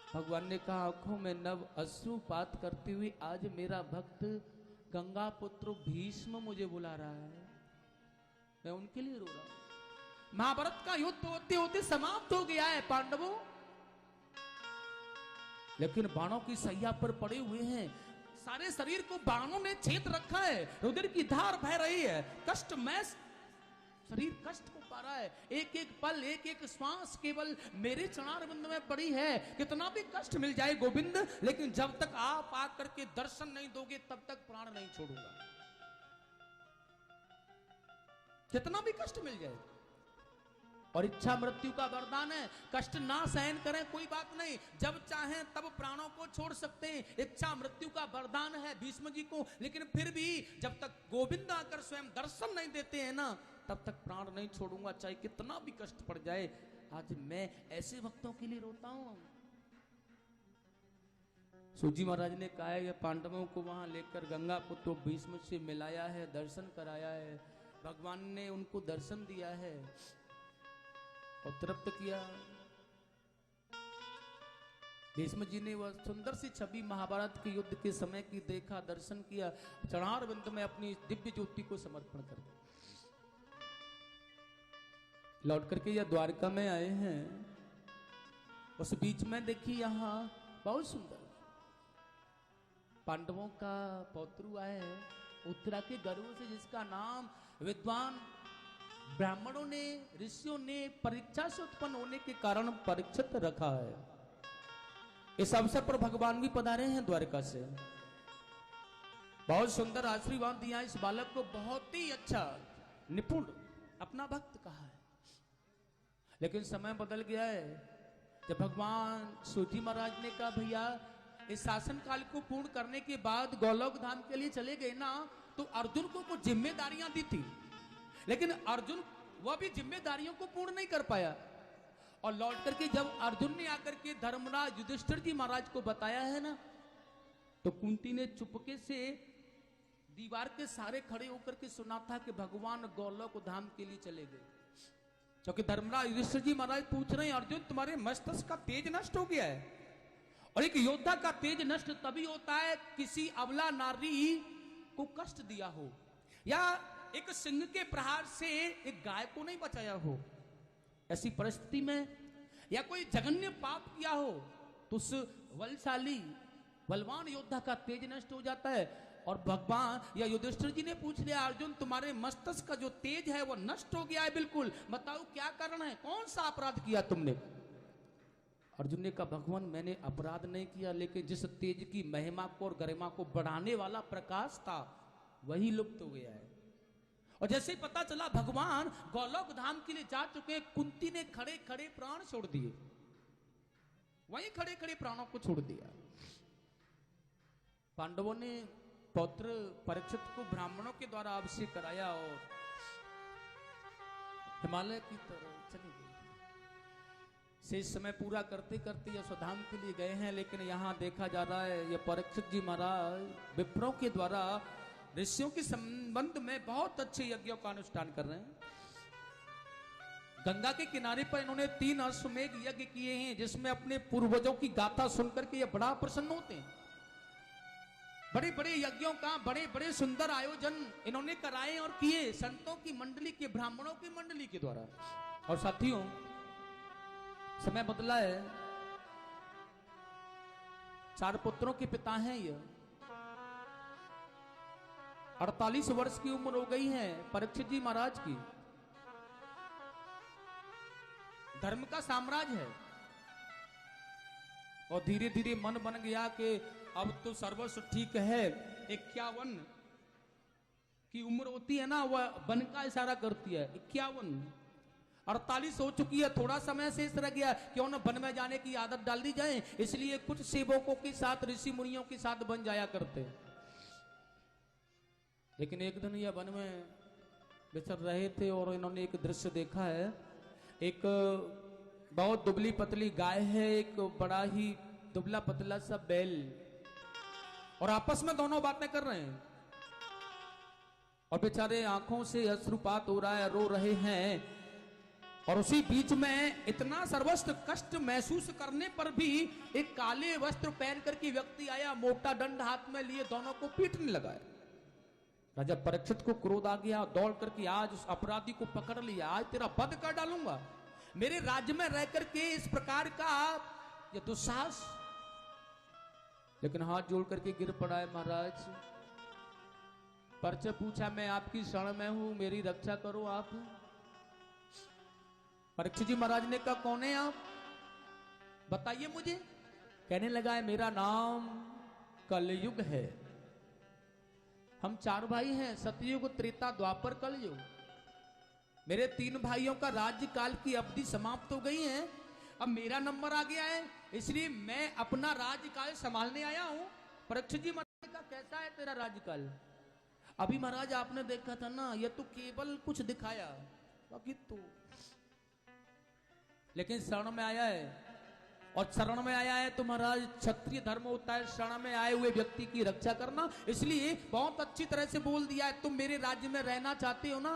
भगवान ने कहा, आंखों में नव अश्रुपात करते हुए आज मेरा भक्त गंगा पुत्र भीष्म मुझे बुला रहा है, मैं उनके लिए रो रहा हूं। महाभारत का युद्ध होते होते समाप्त हो गया है पांडवों, लेकिन बाणों की सैया पर पड़े हुए हैं, सारे शरीर को बाणों ने छेद रखा है, रुधिर की धार बह रही है, कष्टमय शरीर कष्ट को पा रहा है, एक एक पल एक एक श्वास केवल मेरे चरणारविंद में पड़ी है। कितना भी कष्ट मिल जाए गोविंद, लेकिन जब तक आप आकर के दर्शन नहीं दोगे तब तक प्राण नहीं छोड़ूंगा। कितना भी कष्ट मिल जाए, और इच्छा मृत्यु का वरदान है, कष्ट ना सहन करें कोई बात नहीं, जब चाहें तब प्राणों को छोड़ सकते हैं, इच्छा मृत्यु का वरदान है भीष्म जी को। लेकिन फिर भी जब तक गोविंद आकर स्वयं दर्शन नहीं देते हैं ना, तब तक प्राण नहीं छोड़ूंगा, चाहे कितना भी कष्ट पड़ जाए। आज मैं ऐसे भक्तों के लिए रोता हूं। सूजी महाराज ने कहा है, पांडवों को वहां लेकर गंगा को तो भीष्म से मिलाया है, दर्शन कराया है, भगवान ने उनको दर्शन दिया है और तृप्त किया। भीष्म जी ने वह सुंदर सी छवि महाभारत के युद्ध के समय की देखा, दर्शन किया, चरणारविंद में अपनी दिव्य ज्योति को समर्पण कर दिया। लौट करके यह द्वारका में आए हैं, उस बीच में देखिए यहां बहुत सुंदर पांडवों का पौत्र हुआ है, उत्तरा के गर्भ से, जिसका नाम विद्वान ब्राह्मणों ने, ऋषियों ने परीक्षा से उत्पन्न होने के कारण परीक्षित रखा है। इस अवसर पर भगवान भी पधारे हैं द्वारका से। बहुत सुंदर आशीर्वाद दिया इस बालक को, बहुत ही अच्छा निपुण अपना भक्त कहा है। लेकिन समय बदल गया है। जब भगवान सूजी महाराज ने कहा भैया इस शासन काल को पूर्ण करने के बाद गोलोक धाम के लिए चले गए ना, तो अर्जुन को कुछ जिम्मेदारियां दी थी, लेकिन अर्जुन वह भी जिम्मेदारियों को पूर्ण नहीं कर पाया। और लौट करके जब अर्जुन ने आकर के धर्मराज युधिष्ठिर जी महाराज को बताया है ना, तो कुंती ने चुपके से दीवार के सारे खड़े होकर के सुना था कि भगवान गोलोक धाम के लिए चले गए। क्योंकि धर्मराज युधिष्ठिर जी महाराज पूछ रहे हैं, अर्जुन तुम्हारे मस्तिष्क का तेज नष्ट हो गया है। और एक योद्धा का तेज नष्ट तभी होता है किसी अबला नारी को कष्ट दिया हो, या एक सिंह के प्रहार से एक गाय को नहीं बचाया हो, ऐसी परिस्थिति में, या कोई जघन्य पाप किया हो, तो उस बलशाली बलवान योद्धा का तेज नष्ट हो जाता है। और भगवान या युधिष्ठिर जी ने पूछ लिया, अर्जुन तुम्हारे मस्तिष्क का जो तेज है वो नष्ट हो गया है बिल्कुल, बताओ क्या कारण है, कौन सा अपराध किया तुमने। अर्जुन ने कहा भगवान मैंने अपराध नहीं किया, लेकिन जिस तेज की महिमा को और गरिमा को बढ़ाने वाला प्रकाश था वही लुप्त हो गया है। और जैसे ही पता चला भगवान गोलोक धाम के लिए जा चुके, कुंती ने खड़े खड़े प्राण छोड़ दिए, वहीं खड़े खड़े प्राणों को छोड़ दिया। पांडवों ने पौत्र परीक्षित को ब्राह्मणों के द्वारा अभिषेक कराया और हिमालय की तरफ चले गए। शेष समय पूरा करते करते यशोधाम के लिए गए हैं, लेकिन यहाँ देखा जा रहा है ये परीक्षित जी महाराज विप्रों के द्वारा ऋषियों के संबंध में बहुत अच्छे यज्ञों का अनुष्ठान कर रहे हैं। गंगा के किनारे पर इन्होंने 3 अश्वमेघ यज्ञ किए हैं, जिसमें अपने पूर्वजों की गाथा सुनकर के ये बड़ा प्रसन्न होते हैं। बड़े बड़े यज्ञों का बड़े बड़े सुंदर आयोजन इन्होंने कराए और किए संतों की मंडली के, ब्राह्मणों की मंडली के द्वारा। और साथियों समय बदला है, 4 पुत्रों के पिता हैं ये, 48 वर्ष की उम्र हो गई है परीक्षित जी महाराज की। धर्म का साम्राज्य है और धीरे धीरे मन बन गया कि अब तो सर्वस्व ठीक है। 51 की उम्र होती है ना, वह बन का इशारा करती है। 51 48 हो चुकी है, थोड़ा समय शेष रह गया, क्यों न वन में जाने की आदत डाल दी जाए। इसलिए कुछ सेवकों के साथ, ऋषि मुनियों के साथ बन जाया करते। लेकिन एक दिन यह वन में विचर रहे थे और इन्होंने एक दृश्य देखा है। एक बहुत दुबली पतली गाय है, एक बड़ा ही दुबला पतला सा बैल, और आपस में दोनों बातें कर रहे हैं और बेचारे आंखों से अश्रुपात हो रहा है, रो रहे हैं। और उसी बीच में इतना सर्वस्व कष्ट महसूस करने पर भी एक काले वस्त्र पहन करके व्यक्ति आया, मोटा दंड हाथ में लिए, दोनों को पीटने लगा। राजा परीक्षित को क्रोध आ गया, दौड़ करके आज उस अपराधी को पकड़ लिया, आज तेरा वध कर डालूंगा। मेरे राज्य में रह करके इस प्रकार का ये दुस्साहस, लेकिन हाथ जोड़ करके गिर पड़ा है महाराज। परचे पूछा, मैं आपकी शरण में हूं, मेरी रक्षा करो आप। परीक्षित जी महाराज ने कहा, कौन है आप, बताइए मुझे। कहने लगा है, मेरा नाम कलयुग है। हम 4 भाई हैं, सतयुग, त्रेता, द्वापर, कलयुग। मेरे 3 भाइयों का राज्यकाल की अवधि समाप्त हो गई है, अब मेरा नंबर आ गया है, इसलिए मैं अपना राज्यकाल संभालने आया हूं। परीक्षित जी महाराज का, कैसा है तेरा राज्यकाल? अभी महाराज आपने देखा था ना, ये तो केवल कुछ दिखाया, बाकी तो, लेकिन शरण में आया है, और शरण में आया है तो महाराज क्षत्रिय धर्म होता है शरण में आए हुए व्यक्ति की रक्षा करना, इसलिए बहुत अच्छी तरह से बोल दिया है। तुम मेरे राज्य में रहना चाहते हो ना,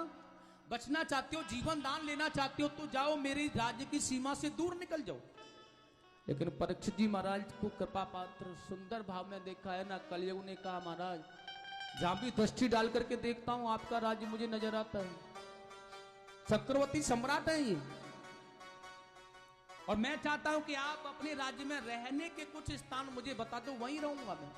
बचना चाहते हो, जीवन दान लेना चाहते हो, तो जाओ, मेरे राज्य की सीमा से दूर निकल जाओ। लेकिन परीक्षित जी महाराज को कृपा पात्र सुंदर भाव में देखा है ना। कलयुग ने कहा, महाराज जहां भी दृष्टि डाल करके देखता हूं आपका राज्य मुझे नजर आता है, चक्रवर्ती सम्राट है ये, और मैं चाहता हूं कि आप अपने राज्य में रहने के कुछ स्थान मुझे बता दो, वहीं रहूंगा मैं।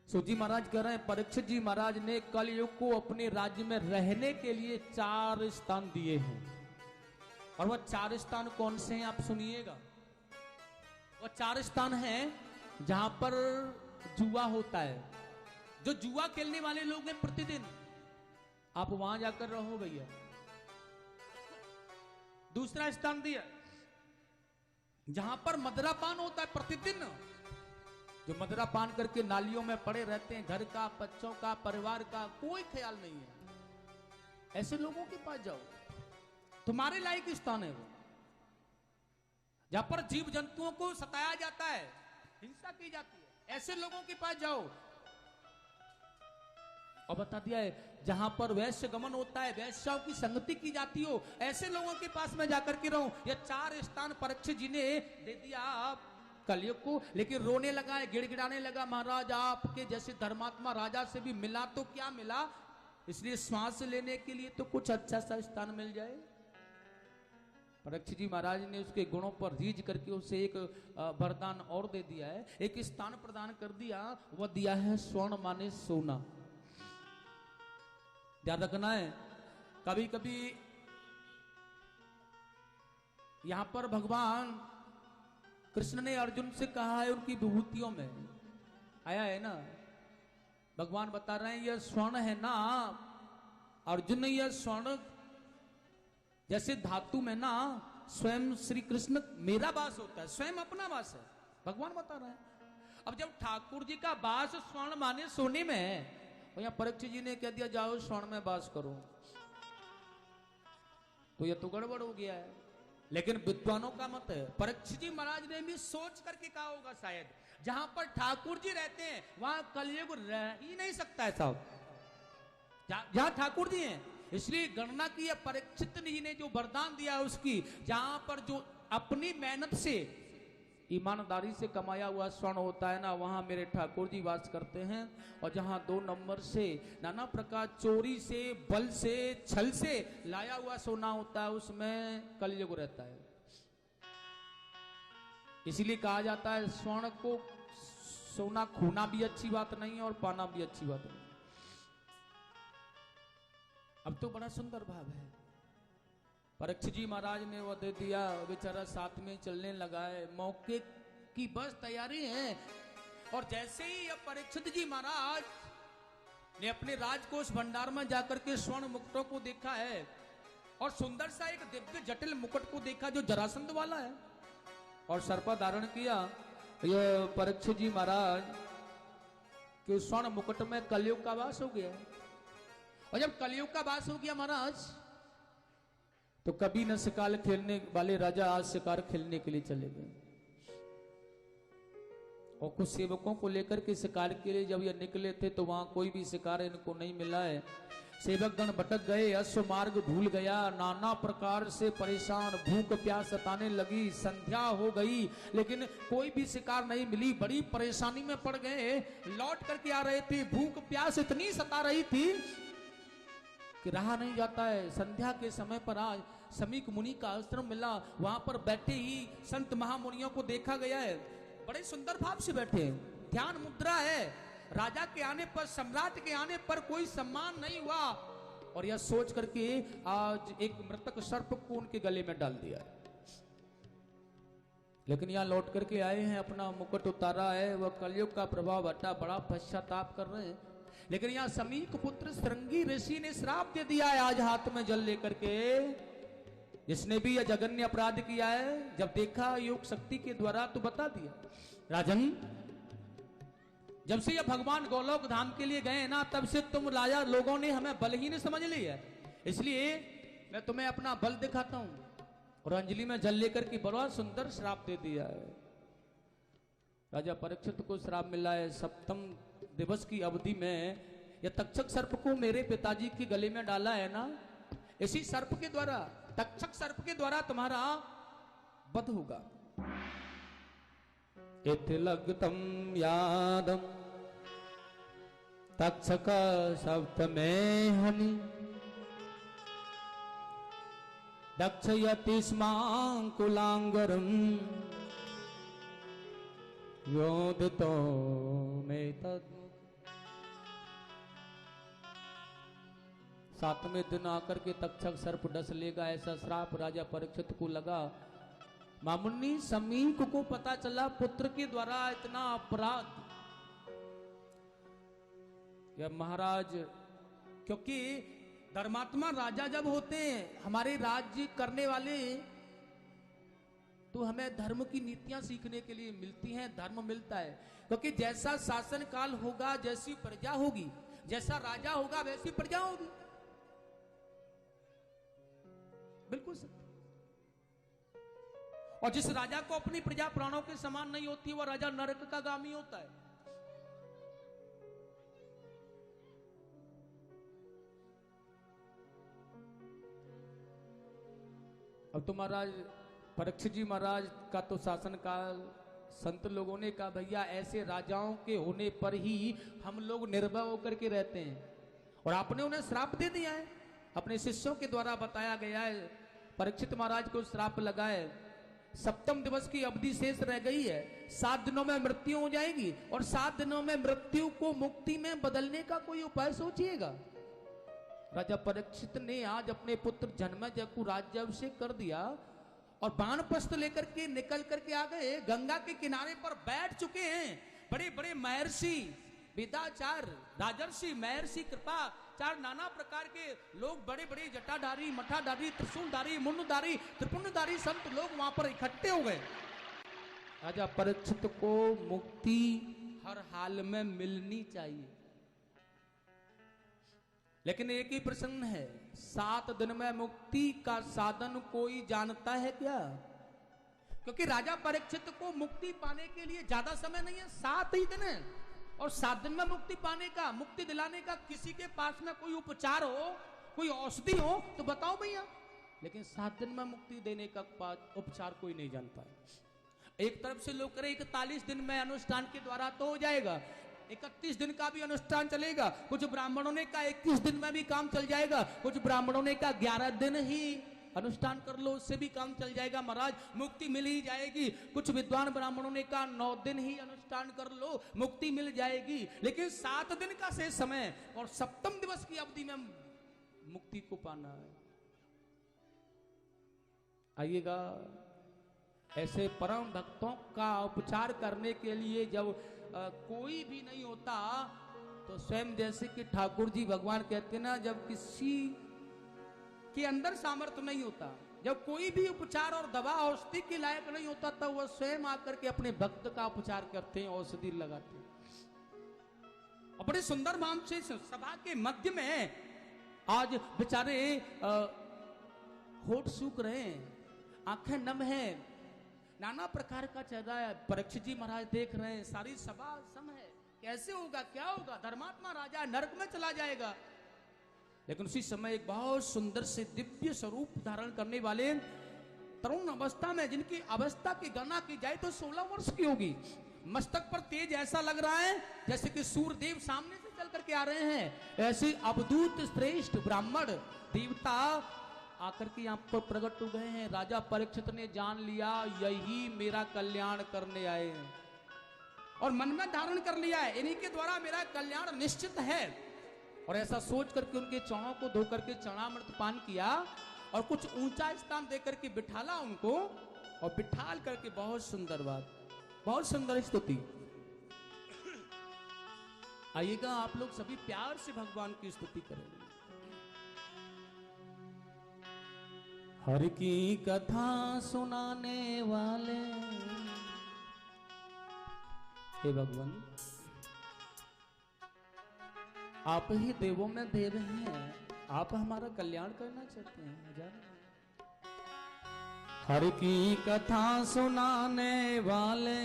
सूजी महाराज कह रहे हैं, परीक्षित जी महाराज ने कलयुग को अपने राज्य में रहने के लिए 4 स्थान दिए हैं, और वह 4 स्थान कौन से हैं आप सुनिएगा। वह 4 स्थान हैं जहां पर जुआ होता है, जो जुआ खेलने वाले लोग हैं प्रतिदिन, आप वहां जाकर रहो भैया। दूसरा स्थान दिया जहां पर मदिरापान होता है प्रतिदिन, जो मदिरापान करके नालियों में पड़े रहते हैं, घर का, बच्चों का, परिवार का कोई ख्याल नहीं है, ऐसे लोगों के पास जाओ, तुम्हारे लायक स्थान है वो। जहां पर जीव जंतुओं को सताया जाता है, हिंसा की जाती है, ऐसे लोगों के पास जाओ। और बता दिया है जहां पर वैश्य गमन होता है, वैश्याओं की संगति की जाती हो, ऐसे लोगों के पास मैं जाकर के रहूं। ये 4 स्थान परीक्षित जी ने दे दिया आप कलयुग को, लेकिन रोने लगा है, गिड़गिड़ाने लगा, महाराज आपके जैसे धर्मात्मा राजा से भी मिला तो क्या मिला, इसलिए श्वास लेने के लिए तो कुछ अच्छा सा स्थान मिल जाए। परीक्षित जी महाराज ने उसके गुणों पर रीझ करके उसे एक वरदान और दे दिया है, एक स्थान प्रदान कर दिया, वह दिया है स्वर्ण माने सोना। ध्यान रखना है, कभी कभी यहां पर भगवान कृष्ण ने अर्जुन से कहा है, उनकी विभूतियों में आया है ना, भगवान बता रहे हैं यह स्वर्ण है ना अर्जुन, यह स्वर्ण जैसे धातु में ना स्वयं श्री कृष्ण मेरा वास होता है, स्वयं अपना वास है, भगवान बता रहे हैं। अब जब ठाकुर जी का वास स्वर्ण माने सोने में है, और यहां परीक्षित जी ने कह दिया जाओ स्वर्ण में वास करो, तो यह तो गड़बड़ हो गया है। लेकिन विद्वानों का मत है, परीक्षित जी महाराज ने भी सोच करके कहा होगा शायद, जहां पर ठाकुर जी रहते हैं वहां कलयुग रह ही नहीं सकता है साहब, जहां ठाकुर जी हैं, इसलिए गणना की है परीक्षित जी ने जो वरदान दिया है उसकी, जहां पर जो अपनी मेहनत से ईमानदारी से कमाया हुआ स्वर्ण होता है ना, वहां मेरे ठाकुर जी वास करते हैं, और जहां 2 नंबर से नाना प्रकार चोरी से, बल से, छल से लाया हुआ सोना होता है, उसमें कलयुग रहता है। इसीलिए कहा जाता है स्वर्ण को सोना खोना भी अच्छी बात नहीं और पाना भी अच्छी बात नहीं। अब तो बड़ा सुंदर भाव है, परीक्षित जी महाराज ने वो दे दिया, बेचारा साथ में चलने लगा है, मौके की बस तैयारी है। और जैसे ही अब परीक्षित जी महाराज ने अपने राजकोष भंडार में जाकर के स्वर्ण मुकुटों को देखा है, और सुंदर सा एक दिव्य जटिल मुकुट को देखा जो जरासंध वाला है, और सर पर धारण किया, ये परीक्षित जी महाराज के स्वर्ण मुकुट में कलयुग का वास हो गया। और जब कलयुग का वास हो गया महाराज, तो कभी न शिकार खेलने वाले राजा आज शिकार खेलने के लिए चले गए, और कुछ सेवकों को लेकर के शिकार के लिए जब ये निकले थे तो वहां कोई भी शिकार इनको नहीं मिला है। सेवक गण भटक गए, अश्व मार्ग भूल गया, नाना प्रकार से परेशान, भूख प्यास सताने लगी, संध्या हो गई, लेकिन कोई भी शिकार नहीं मिली, बड़ी परेशानी में पड़ गए। लौट करके आ रहे थे, भूख प्यास इतनी सता रही थी कि रहा नहीं जाता है। संध्या के समय पर आज समीक मुनि का आश्रम मिला, वहां पर बैठे ही संत महामुनियों को देखा गया है। बड़े सुंदर भाव से बैठे हैं, ध्यान मुद्रा है। राजा के आने पर, सम्राट के आने पर कोई सम्मान नहीं हुआ, और यह सोच करके आज एक मृतक सर्प को उनके गले में डाल दिया। लेकिन यहाँ लौट करके आए हैं, अपना मुकुट उतारा है, वह कलयुग का प्रभाव हटा, बड़ा पश्चाताप कर रहे हैं। लेकिन यहाँ समीक पुत्र श्रृंगी ऋषि ने श्राप दे दिया है आज हाथ में जल लेकर के, जिसने भी यह जघन्य अपराध किया है, जब देखा योग शक्ति के द्वारा तो बता दिया। राजन, जब से यह भगवान गोलोक धाम के लिए गए ना, तब से तुम राजा लोगों ने हमें बलहीन समझ लिया है, इसलिए मैं तुम्हें अपना बल दिखाता हूं। और अंजलि में जल लेकर के बड़ा सुंदर श्राप दे दिया है। राजा परीक्षित को श्राप मिला है, सप्तम दिवस की अवधि में यह तक्षक सर्प को मेरे पिताजी के गले में डाला है ना, इसी सर्प के द्वारा, तक्षक सर्प के द्वारा तुम्हारा वध होगा। इतिलग्तम यादम तक्षक सप्तमे हनि दक्षयति स्मांकुलांगरम योदितो में तद। सातवें दिन आकर के तक्षक सर्प डस लेगा, ऐसा श्राप राजा परीक्षित को लगा। मामुन्नी समीक को पता चला पुत्र के द्वारा इतना अपराध, यह महाराज, क्योंकि धर्मात्मा राजा जब होते हैं, हमारे राज्य करने वाले, तो हमें धर्म की नीतियां सीखने के लिए मिलती हैं, धर्म मिलता है। क्योंकि जैसा शासन काल होगा जैसी प्रजा होगी, जैसा राजा होगा वैसी प्रजा होगी। बिल्कुल सही। और जिस राजा को अपनी प्रजा प्राणों के समान नहीं होती, वह राजा नरक का गामी होता है। अब तो महाराज परीक्षित जी महाराज का तो शासन काल, संत लोगों ने कहा भैया ऐसे राजाओं के होने पर ही हम लोग निर्भय होकर के रहते हैं, और आपने उन्हें श्राप दे दिया है। अपने शिष्यों के द्वारा बताया गया है, परीक्षित महाराज को श्राप लगा है, सप्तम दिवस की अवधि शेष रह गई है, 7 दिनों में मृत्यु हो जाएगी, और 7 दिनों में मृत्यु को मुक्ति में बदलने का कोई उपाय सोचिएगा। राजा परीक्षित ने आज अपने पुत्र जन्मेजय को राज्याभिषेक कर दिया, और बाणप्रस्थ लेकर के निकल करके आ गए, गंगा के किनारे पर बैठ चुके हैं। बड़े बड़े महर्षि, वेदाचार, राजर्षि, महर्षि, कृपाचार, नाना प्रकार के लोग, बड़े बड़े जटाधारी, मठाधारी, त्रिशूलधारी, मुंडधारी, त्रिपुंडधारी संत लोग वहां पर इकट्ठे हो गए। राजा परीक्षित को मुक्ति हर हाल में मिलनी चाहिए, लेकिन एक ही प्रश्न है, 7 दिन में मुक्ति का साधन कोई जानता है क्या? क्योंकि राजा परीक्षित को मुक्ति पाने के लिए ज्यादा समय नहीं है, 7 ही दिन है, और 7 दिन में मुक्ति पाने का, मुक्ति दिलाने का किसी के पास में कोई उपचार हो, कोई औषधि हो तो बताओ भैया। लेकिन 7 दिन में मुक्ति देने का उपचार कोई नहीं जानता है। एक तरफ से लोग करें 41 दिन में अनुष्ठान के द्वारा तो हो जाएगा, 31 दिन का भी अनुष्ठान चलेगा, कुछ ब्राह्मणों ने कहा 21 दिन में भी काम चल जाएगा, कुछ ब्राह्मणों ने कहा 11 दिन ही अनुष्ठान कर लो, उससे भी काम चल जाएगा, महाराज मुक्ति मिल ही जाएगी। कुछ विद्वान ब्राह्मणों ने कहा 9 दिन ही अनुष्ठान कर लो, मुक्ति मिल जाएगी। लेकिन 7 दिन का शेष समय और सप्तम दिवस की अवधि में मुक्ति को पाना है। आइएगा, ऐसे परम भक्तों का उपचार करने के लिए जब कोई भी नहीं होता, तो स्वयं जैसे कि ठाकुर जी भगवान कहते हैं ना, जब किसी के अंदर सामर्थ्य नहीं होता, जब कोई भी उपचार और दवा औषधि के लायक नहीं होता, तब वह स्वयं आकर के अपने भक्त का उपचार करते हैं, औषधि लगाते हैं। और बड़े सुंदर भाव से सभा के मध्य में आज बेचारे होठ सूख रहे हैं, आंखें नम है, नाना प्रकार का चल रहा है। परीक्षित जी महाराज देख रहे हैं, सारी सभा सम है, कैसे होगा, क्या होगा, धर्मात्मा राजा नरक में चला जाएगा। लेकिन उसी समय एक बहुत सुंदर से दिव्य स्वरूप धारण करने वाले तरुण अवस्था में, जिनकी अवस्था की गणना की जाए तो 16 वर्ष की होगी, मस्तक पर तेज ऐसा लग रहा है जैसे कि सूर्यदेव सामने से चल करके आ रहे हैं। ऐसे अवधूत श्रेष्ठ ब्राह्मण देवता आकर के यहाँ पर प्रकट हो गए हैं। राजा परीक्षित ने जान लिया यही मेरा कल्याण करने आए हैं। और मन में धारण कर लिया है, इन्हीं के द्वारा मेरा कल्याण निश्चित है। और ऐसा सोच करके उनके चरणों को धो करके चरणामृत पान किया और कुछ ऊंचा स्थान दे करके बिठाला उनको, और बिठाल करके बहुत सुंदर बात, बहुत सुंदर स्तुति। आइएगा आप लोग सभी प्यार से भगवान की स्तुति करेंगे। हर की कथा सुनाने वाले हे भगवान, आप ही देवों में देव हैं, आप हमारा कल्याण करना चाहते हैं हजार। हर की कथा सुनाने वाले,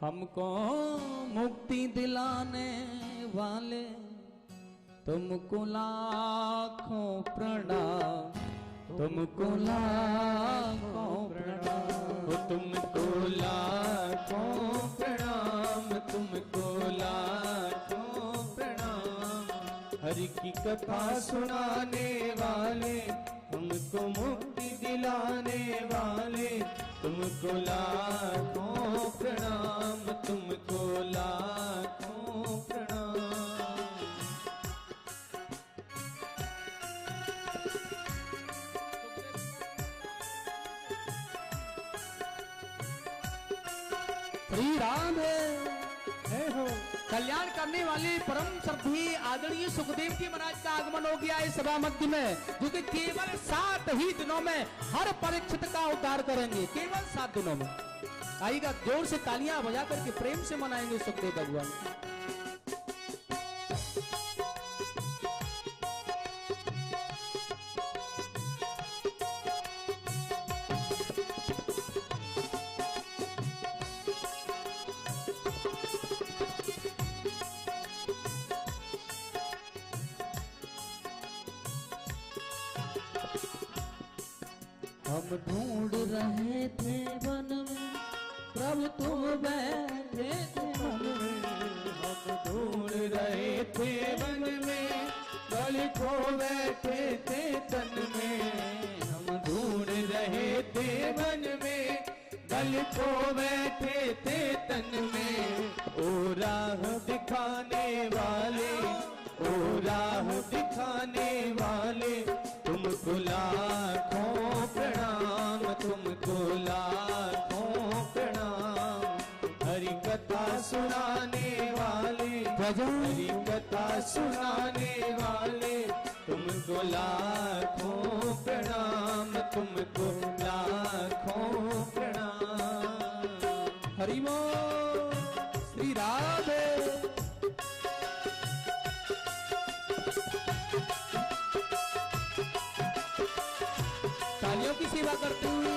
हमको मुक्ति दिलाने वाले, तुमको लाखों प्रणाम, तुमको लाखों प्रणाम, तुमको लाखों प्रणाम, तुमको लाखों प्रणाम। हरि की कथा सुनाने वाले, हमको मुक्ति दिलाने वाले, तुमको लाखों प्रणाम, तुमको लाखों प्रणाम। श्री राम है हो। कल्याण करने वाले परम श्रद्धेय आदरणीय सुखदेव जी महाराज का आगमन हो गया इस सभा मध्य में, जो कि केवल 7 ही दिनों में हर परीक्षित का उद्धार करेंगे, केवल 7 दिनों में। आइएगा जोर से तालियां बजा करके प्रेम से मनाएंगे सुखदेव भगवान। हम ढूंढ रहे थे वन में, प्रभु तुम बैठे थे मन में। हम ढूंढ रहे थे वन में, बल को बैठे थे तन में। हम ढूंढ रहे थे वन में, बल को बैठे थे तन में। ओ राह दिखाने वाले, ओ राह दिखाने वाले, तुमको लाखों प्रणाम, तुमको लाखों प्रणाम। हरि कथा सुनाने वाले, हरि कथा सुनाने वाले, तुमको लाखों प्रणाम, तुमको लाखों प्रणाम। हरि बोल श्री राधे। तालियों की सेवा करते हुए